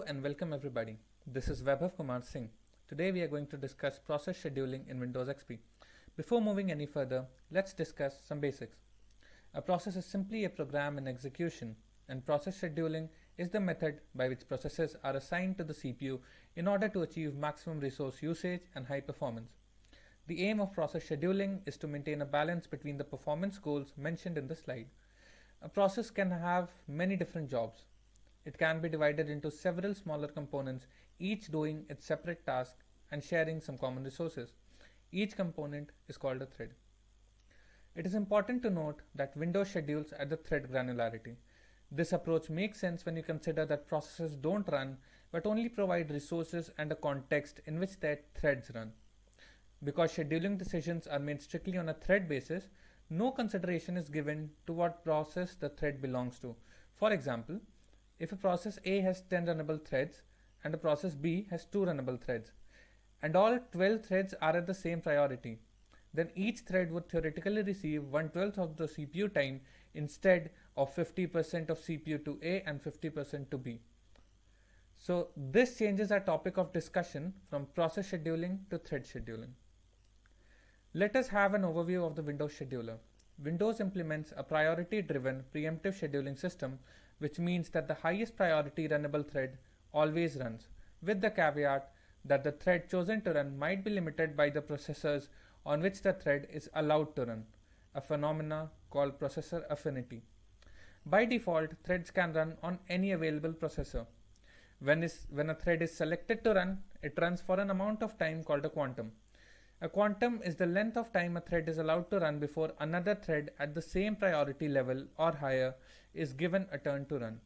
Hello and welcome everybody. This is Vaibhav Kumar Singh. Today we are going to discuss process scheduling in Windows XP. Before moving any further, let's discuss some basics. A process is simply a program in execution, and process scheduling is the method by which processes are assigned to the CPU in order to achieve maximum resource usage and high performance. The aim of process scheduling is to maintain a balance between the performance goals mentioned in the slide. A process can have many different jobs. It can be divided into several smaller components, each doing its separate task and sharing some common resources. Each component is called a thread. It is important to note that Windows schedules at the thread granularity. This approach makes sense when you consider that processes don't run but only provide resources and a context in which their threads run. Because scheduling decisions are made strictly on a thread basis, no consideration is given to what process the thread belongs to. For example, if a process A has 10 runnable threads and a process B has 2 runnable threads, and all 12 threads are at the same priority, then each thread would theoretically receive 1/12 of the CPU time instead of 50% of CPU to A and 50% to B. So this changes our topic of discussion from process scheduling to thread scheduling. Let us have an overview of the Windows scheduler. Windows implements a priority-driven preemptive scheduling system, which means that the highest priority runnable thread always runs, with the caveat that the thread chosen to run might be limited by the processors on which the thread is allowed to run, a phenomena called processor affinity. By default, threads can run on any available processor. When a thread is selected to run, it runs for an amount of time called a quantum. A quantum is the length of time a thread is allowed to run before another thread at the same priority level or higher is given a turn to run.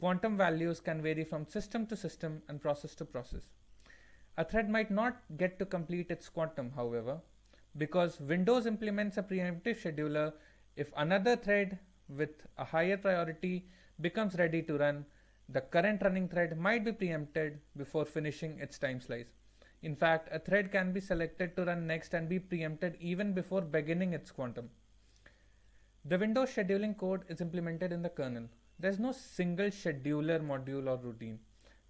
Quantum values can vary from system to system and process to process. A thread might not get to complete its quantum, however, because Windows implements a preemptive scheduler. If another thread with a higher priority becomes ready to run, the current running thread might be preempted before finishing its time slice. In fact, a thread can be selected to run next and be preempted even before beginning its quantum. The Windows scheduling code is implemented in the kernel. There is no single scheduler module or routine.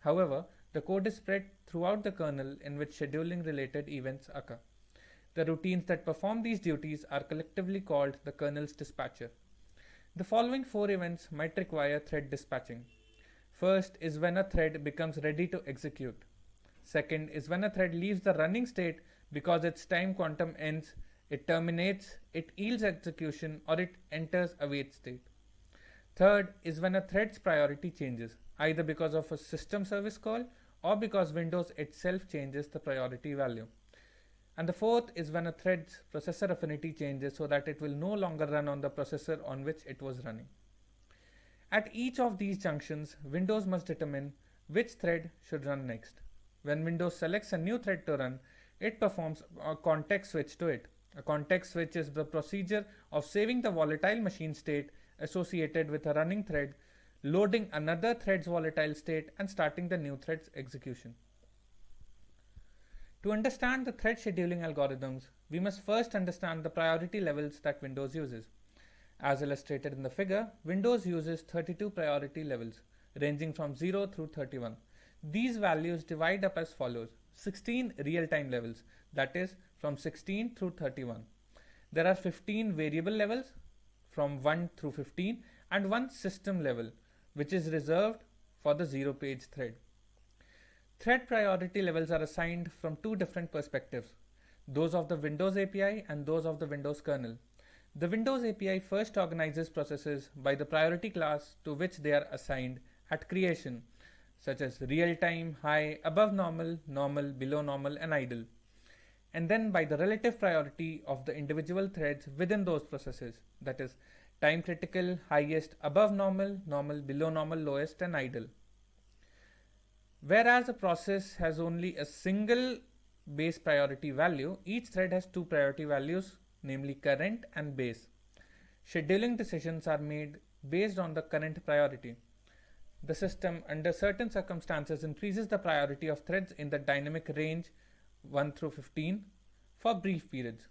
However, the code is spread throughout the kernel in which scheduling related events occur. The routines that perform these duties are collectively called the kernel's dispatcher. The following 4 events might require thread dispatching. First is when a thread becomes ready to execute. Second is when a thread leaves the running state because its time quantum ends, it terminates, it yields execution, or it enters a wait state. Third is when a thread's priority changes, either because of a system service call or because Windows itself changes the priority value. And the fourth is when a thread's processor affinity changes so that it will no longer run on the processor on which it was running. At each of these junctions, Windows must determine which thread should run next. When Windows selects a new thread to run, it performs a context switch to it. A context switch is the procedure of saving the volatile machine state associated with a running thread, loading another thread's volatile state, and starting the new thread's execution. To understand the thread scheduling algorithms, we must first understand the priority levels that Windows uses. As illustrated in the figure, Windows uses 32 priority levels, ranging from 0 through 31. These values divide up as follows: 16 real-time levels, that is from 16 through 31. There are 15 variable levels from 1 through 15 and one system level, which is reserved for the 0-page thread. Thread priority levels are assigned from 2 different perspectives, those of the Windows API and those of the Windows kernel. The Windows API first organizes processes by the priority class to which they are assigned at creation, such as real-time, high, above normal, normal, below normal, and idle, and then by the relative priority of the individual threads within those processes, that is time critical, highest, above normal, normal, below normal, lowest, and idle. Whereas a process has only a single base priority value, each thread has 2 priority values, namely current and base. Scheduling decisions are made based on the current priority. The system, under certain circumstances, increases the priority of threads in the dynamic range 1 through 15 for brief periods.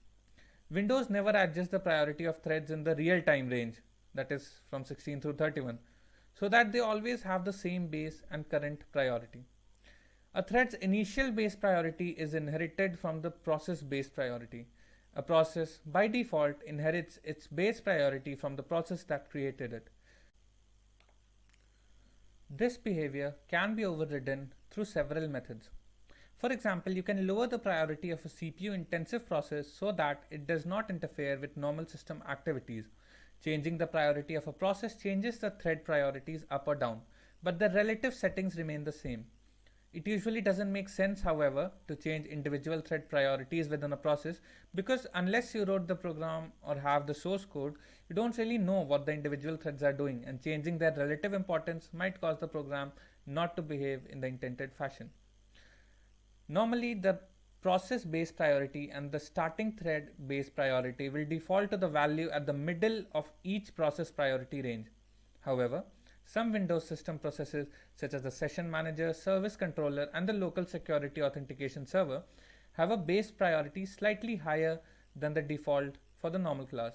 Windows never adjusts the priority of threads in the real-time range, that is from 16 through 31. so that they always have the same base and current priority. A thread's initial base priority is inherited from the process base priority. A process, by default, inherits its base priority from the process that created it. This behavior can be overridden through several methods. For example, you can lower the priority of a CPU-intensive process so that it does not interfere with normal system activities. Changing the priority of a process changes the thread priorities up or down, but the relative settings remain the same. It usually doesn't make sense, however, to change individual thread priorities within a process, because unless you wrote the program or have the source code, you don't really know what the individual threads are doing, and changing their relative importance might cause the program not to behave in the intended fashion. Normally, the process base priority and the starting thread base priority will default to the value at the middle of each process priority range. However, some Windows system processes such as the session manager, service controller, and the local security authentication server have a base priority slightly higher than the default for the normal class.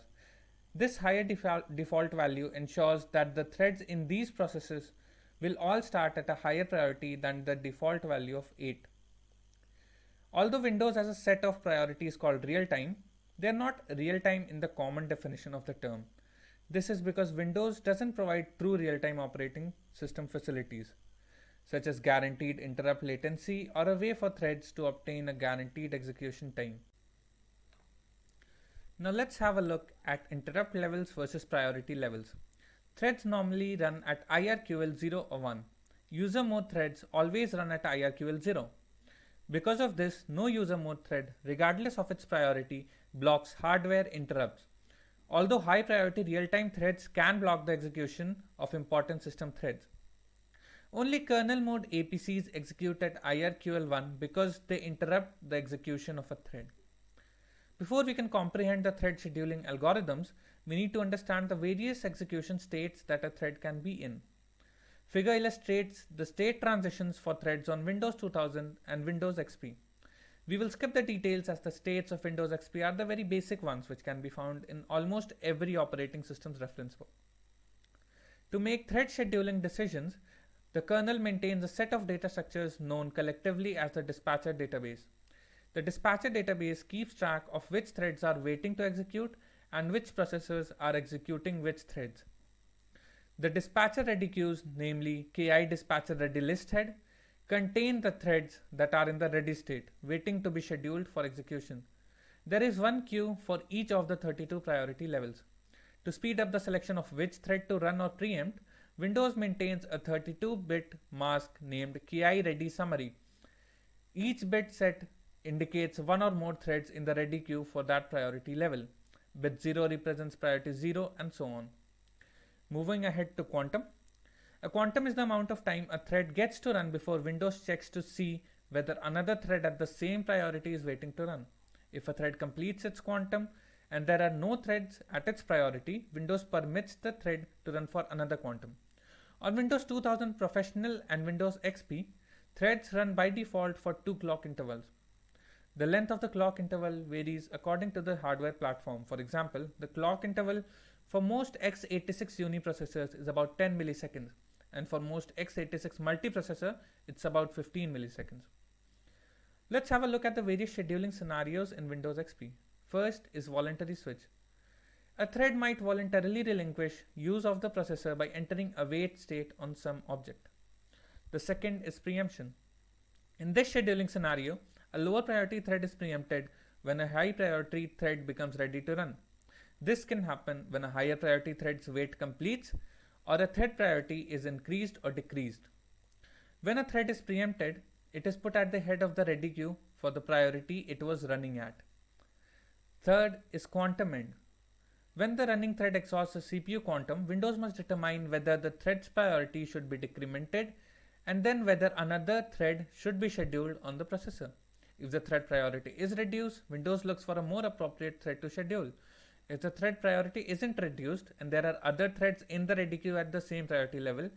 This higher default value ensures that the threads in these processes will all start at a higher priority than the default value of 8. Although Windows has a set of priorities called real-time, they are not real-time in the common definition of the term. This is because Windows doesn't provide true real-time operating system facilities, such as guaranteed interrupt latency or a way for threads to obtain a guaranteed execution time. Now let's have a look at interrupt levels versus priority levels. Threads normally run at IRQL 0 or 1. User mode threads always run at IRQL 0. Because of this, no user mode thread, regardless of its priority, blocks hardware interrupts. Although high priority real-time threads can block the execution of important system threads. Only kernel mode APCs execute at IRQL1 because they interrupt the execution of a thread. Before we can comprehend the thread scheduling algorithms, we need to understand the various execution states that a thread can be in. Figure illustrates the state transitions for threads on Windows 2000 and Windows XP. We will skip the details as the states of Windows XP are the very basic ones which can be found in almost every operating system's reference book. To make thread scheduling decisions, the kernel maintains a set of data structures known collectively as the dispatcher database. The dispatcher database keeps track of which threads are waiting to execute and which processors are executing which threads. The dispatcher ready queues, namely KI dispatcher ready list head, contain the threads that are in the ready state, waiting to be scheduled for execution. There is one queue for each of the 32 priority levels. To speed up the selection of which thread to run or preempt, Windows maintains a 32-bit mask named KI ready summary. Each bit set indicates one or more threads in the ready queue for that priority level. Bit 0 represents priority 0 and so on. Moving ahead to quantum. A quantum is the amount of time a thread gets to run before Windows checks to see whether another thread at the same priority is waiting to run. If a thread completes its quantum and there are no threads at its priority, Windows permits the thread to run for another quantum. On Windows 2000 Professional and Windows XP, threads run by default for 2 clock intervals. The length of the clock interval varies according to the hardware platform. For example, the clock interval for most x86 uniprocessors is about 10 milliseconds, and for most x86 multiprocessor, it's about 15 milliseconds. Let's have a look at the various scheduling scenarios in Windows XP. First is voluntary switch. A thread might voluntarily relinquish use of the processor by entering a wait state on some object. The second is preemption. In this scheduling scenario, a lower priority thread is preempted when a high priority thread becomes ready to run. This can happen when a higher priority thread's wait completes or a thread priority is increased or decreased. When a thread is preempted, it is put at the head of the ready queue for the priority it was running at. Third is quantum end. When the running thread exhausts a CPU quantum, Windows must determine whether the thread's priority should be decremented and then whether another thread should be scheduled on the processor. If the thread priority is reduced, Windows looks for a more appropriate thread to schedule. If the thread priority isn't reduced and there are other threads in the ready queue at the same priority level,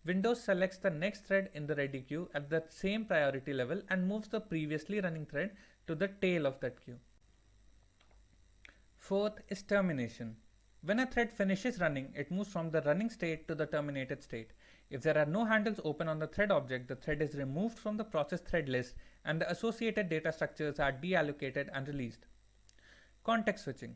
Windows selects the next thread in the ready queue at the same priority level and moves the previously running thread to the tail of that queue. Fourth is termination. When a thread finishes running, it moves from the running state to the terminated state. If there are no handles open on the thread object, the thread is removed from the process thread list and the associated data structures are deallocated and released. Context switching.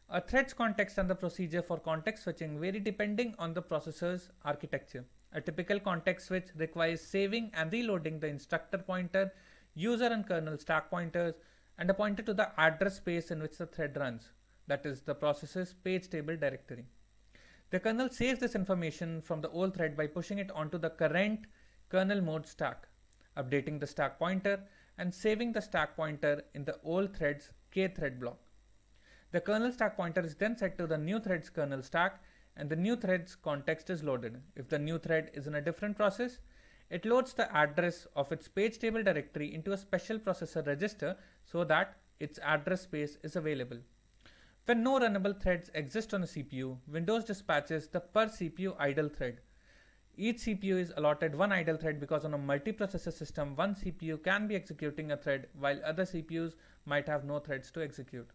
A thread's context and the procedure for context switching vary depending on the processor's architecture. A typical context switch requires saving and reloading the instructor pointer, user and kernel stack pointers, and a pointer to the address space in which the thread runs, that is, the process's page table directory. The kernel saves this information from the old thread by pushing it onto the current kernel mode stack, updating the stack pointer, and saving the stack pointer in the old thread's kthread block. The kernel stack pointer is then set to the new thread's kernel stack, and the new thread's context is loaded. If the new thread is in a different process, it loads the address of its page table directory into a special processor register so that its address space is available. When no runnable threads exist on a CPU, Windows dispatches the per CPU idle thread. Each CPU is allotted one idle thread because on a multiprocessor system, one CPU can be executing a thread while other CPUs might have no threads to execute.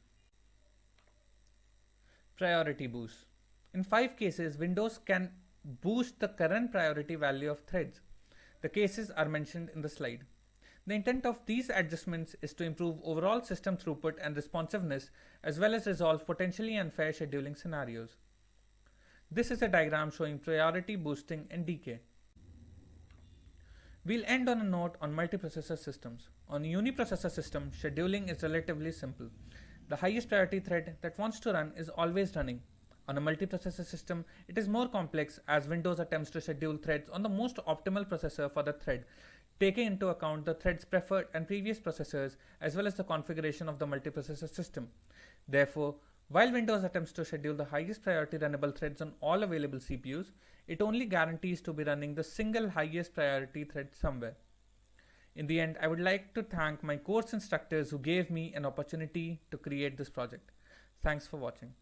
Priority boost. In 5 cases, Windows can boost the current priority value of threads. The cases are mentioned in the slide. The intent of these adjustments is to improve overall system throughput and responsiveness, as well as resolve potentially unfair scheduling scenarios. This is a diagram showing priority boosting and decay. We'll end on a note on multiprocessor systems. On a uniprocessor system, scheduling is relatively simple. The highest priority thread that wants to run is always running. On a multiprocessor system, it is more complex as Windows attempts to schedule threads on the most optimal processor for the thread, taking into account the thread's preferred and previous processors as well as the configuration of the multiprocessor system. Therefore, while Windows attempts to schedule the highest priority runnable threads on all available CPUs, it only guarantees to be running the single highest priority thread somewhere. In the end, I would like to thank my course instructors who gave me an opportunity to create this project. Thanks for watching.